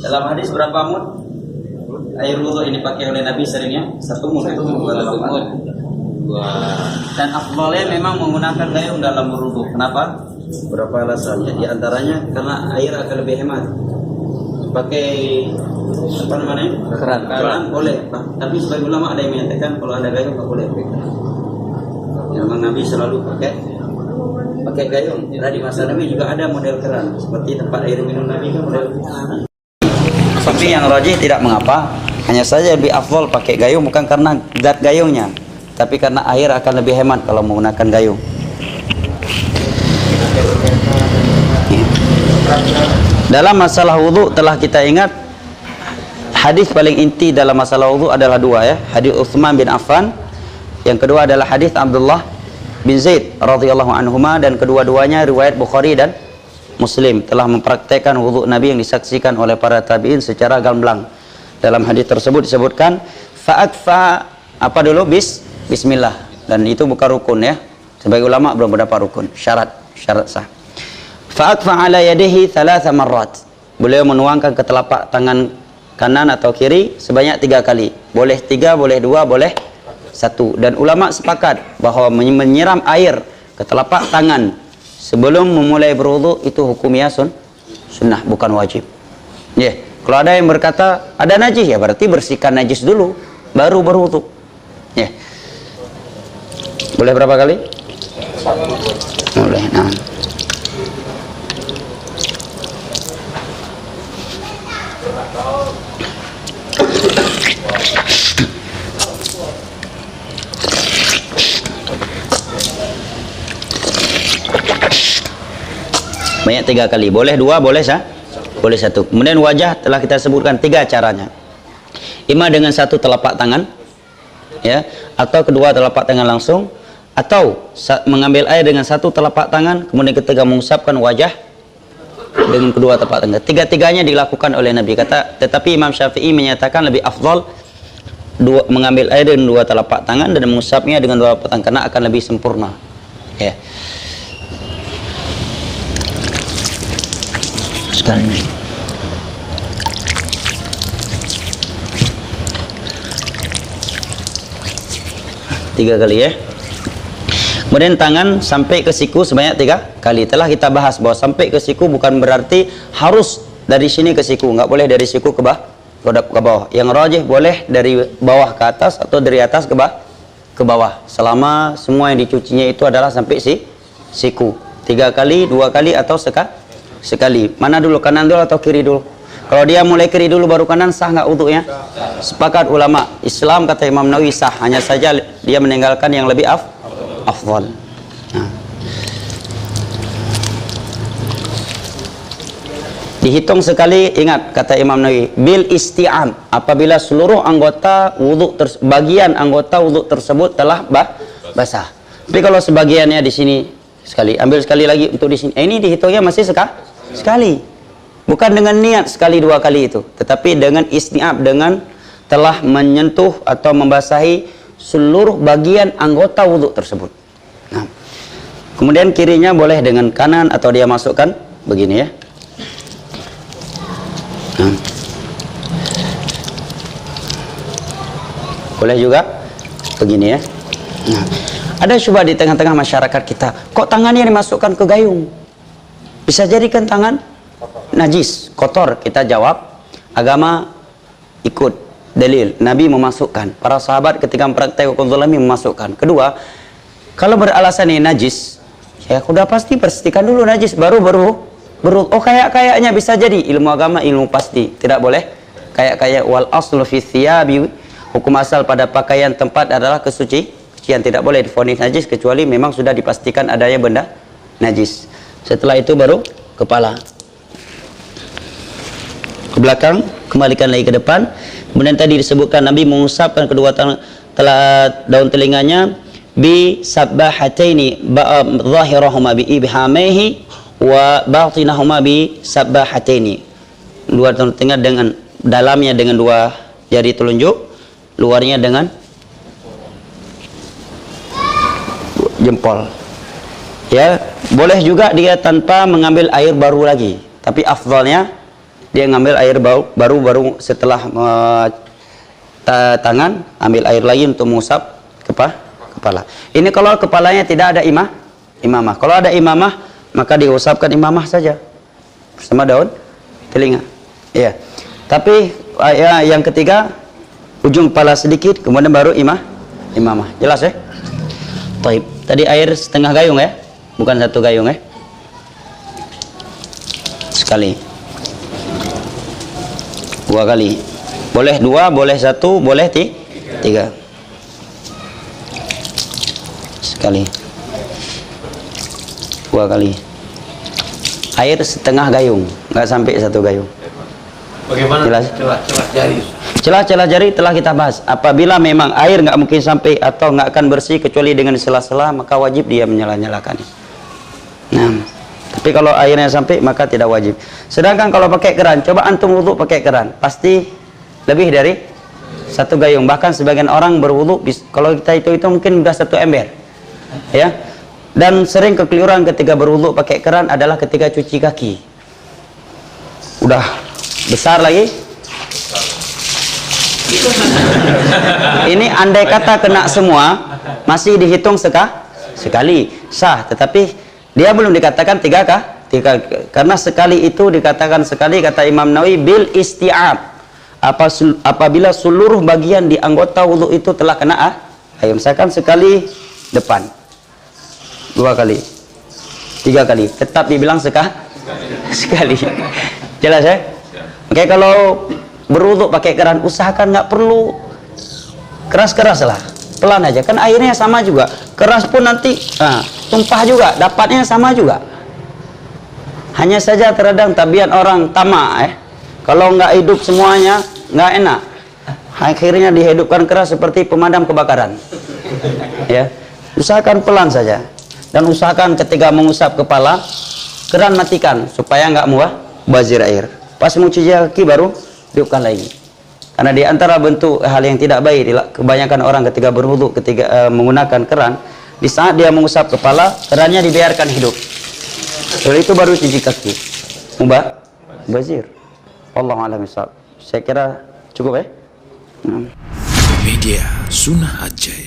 Dalam hadis berapa mud air wudhu ini pakai oleh Nabi seringnya? 1 mud. Dan afdalnya memang menggunakan gayung dalam berwudhu. Kenapa? Berapa alasannya? Di antaranya karena air akan lebih hemat. Pakai apa namanya? Keran boleh, tapi sebagian ulama ada yang menyatakan kalau ada gayung nggak boleh. Memang Nabi selalu pakai gayung. Karena di masa Nabi juga ada model keran, seperti tempat air minum Nabi kan model. Tapi yang rajih tidak mengapa, hanya saja lebih afdal pakai gayung bukan karena zat gayungnya, tapi karena air akan lebih hemat kalau menggunakan gayung. Dalam masalah wudhu telah kita ingat hadis paling inti dalam masalah wudhu adalah 2 ya. Hadis Utsman bin Affan, yang kedua adalah hadis Abdullah bin Zaid radhiyallahu anhuma, dan kedua-duanya riwayat Bukhari dan Muslim telah mempraktekkan wudhu Nabi yang disaksikan oleh para tabi'in secara gamblang. Dalam hadis tersebut disebutkan fa'akfa apa dulu bismillah, dan itu bukan rukun ya. Sebagai ulama belum mendapat rukun, syarat sah. Fa'akfa ala yadihi 3 marrat. Beliau menuangkan ke telapak tangan kanan atau kiri sebanyak 3 kali. Boleh 3, boleh 2, boleh 1. Dan ulama sepakat bahwa menyiram air ke telapak tangan sebelum memulai berwudu itu hukumnya sunnah, bukan wajib. Ya, kalau ada yang berkata ada najis, ya berarti bersihkan najis dulu baru berwudu. Ya. Boleh berapa kali? 1. Boleh. Nah. Banyak 3 kali, boleh 2, boleh 1. Kemudian wajah telah kita sebutkan 3 caranya. Ima dengan 1 telapak tangan, ya, atau kedua telapak tangan langsung, atau mengambil air dengan 1 telapak tangan, kemudian ketika mengusapkan wajah dengan kedua telapak tangan. 3-tiganya dilakukan oleh Nabi. Tetapi Imam Syafi'i menyatakan lebih afdal mengambil air dengan 2 telapak tangan dan mengusapnya dengan 2 telapak tangan karena akan lebih sempurna. Ya. Sekarang ini 3 kali ya. Kemudian tangan sampai ke siku sebanyak 3 kali. Telah kita bahas bahwa sampai ke siku bukan berarti harus dari sini ke siku, nggak boleh dari siku ke bawah. Yang rajih boleh dari bawah ke atas atau dari atas ke bawah. Selama semua yang dicucinya itu adalah sampai siku. 3 kali, 2 kali atau sekali. Mana dulu, kanan dulu atau kiri dulu? Kalau dia mulai kiri dulu baru kanan, sah nggak wudunya? Sepakat ulama Islam, kata Imam Nawawi, sah. Hanya saja dia meninggalkan yang lebih afdal. Nah. Dihitung sekali, ingat kata Imam Nawawi, bil isti'am, apabila seluruh anggota wudu bagian anggota wudu tersebut telah basah. Tapi kalau sebagiannya di sini sekali, ambil sekali lagi untuk di sini. Ini dihitungnya masih sekali. Bukan dengan niat sekali 2 kali itu, tetapi dengan isti'ab, dengan telah menyentuh atau membasahi seluruh bagian anggota wudhu tersebut. Nah, kemudian kirinya boleh dengan kanan atau dia masukkan begini ya. Nah. Boleh juga begini ya. Nah, ada syubhat di tengah-tengah masyarakat kita, kok tangannya dimasukkan ke gayung? Bisa jadikan tangan najis, kotor. Kita jawab, agama ikut dalil, Nabi memasukkan, para sahabat ketika mempraktek hukum zalimi memasukkan. Kedua, kalau beralasan ini najis, ya udah pasti bersihkan dulu najis, baru oh kayaknya bisa jadi. Ilmu agama ilmu pasti, tidak boleh kayak wal aslu fi thiyabi, hukum asal pada pakaian tempat adalah kesucian, tidak boleh divonis najis kecuali memang sudah dipastikan adanya benda najis. Setelah itu baru kepala, ke belakang, kembalikan lagi ke depan. Kemudian tadi disebutkan Nabi mengusapkan kedua daun telinganya bi sabbahataini, zahirahuma bi ibhamaihi wa batinahuma bi sabbahataini. Dua daun telinga dengan dalamnya dengan 2 jari telunjuk, luarnya dengan jempol. Ya, boleh juga dia tanpa mengambil air baru lagi, tapi afdalnya dia ngambil air baru setelah tangan, ambil air lagi untuk mengusap kepala. Ini kalau kepalanya tidak ada imamah. Kalau ada imamah, maka diusapkan imamah saja bersama daun telinga. Ya. Tapi yang ketiga, ujung kepala sedikit, kemudian baru imamah. Jelas ya? Taib. Tadi air setengah gayung ya, bukan 1 gayung ya. Sekali. 2 kali. Boleh 2, boleh 1, boleh 3. Sekali. 2 kali. Air setengah gayung, nggak sampai 1 gayung. Bagaimana celah jari? Celah-celah jari telah kita bahas. Apabila memang air nggak mungkin sampai atau nggak akan bersih kecuali dengan sela-sela, maka wajib dia menyala-nyalakan. Nah, tapi kalau airnya sampai maka tidak wajib. Sedangkan kalau pakai keran, coba antum wudu pakai keran, pasti lebih dari 1 gayung. Bahkan sebagian orang berwudu, kalau kita itu mungkin sudah 1 ember, ya. Dan sering kekeliruan ketika berwudu pakai keran adalah ketika cuci kaki. Udah besar lagi. Ini andai kata kena semua, masih dihitung sekali sah, tetapi dia belum dikatakan 3 karena sekali itu dikatakan sekali, kata Imam Nawawi, bil isti'ab, apabila seluruh bagian di anggota wudu itu telah kena air. Misalkan sekali depan, 2 kali, 3 kali, tetap dibilang sekali. Jelas ya? Oke, kalau berwudu pakai keran, usahakan nggak perlu keras-keras lah, pelan aja, kan airnya sama juga. Keras pun nanti tumpah juga, dapatnya sama juga. Hanya saja terkadang tabiat orang tamak kalau nggak hidup semuanya nggak enak, akhirnya dihidupkan keras seperti pemadam kebakaran. Ya, usahakan pelan saja, dan usahakan ketika mengusap kepala, keran matikan supaya nggak bazir air. Pas mau cuci kaki baru hidupkan lagi. Karena di antara bentuk hal yang tidak baik, kebanyakan orang ketika berwudu, ketika menggunakan keran, di saat dia mengusap kepala, kerannya dibiarkan hidup. Setelah itu baru cuci kaki. Bazir. Wallahu a'lam bishawab. Saya kira cukup ya. Media Sunnah Aceh.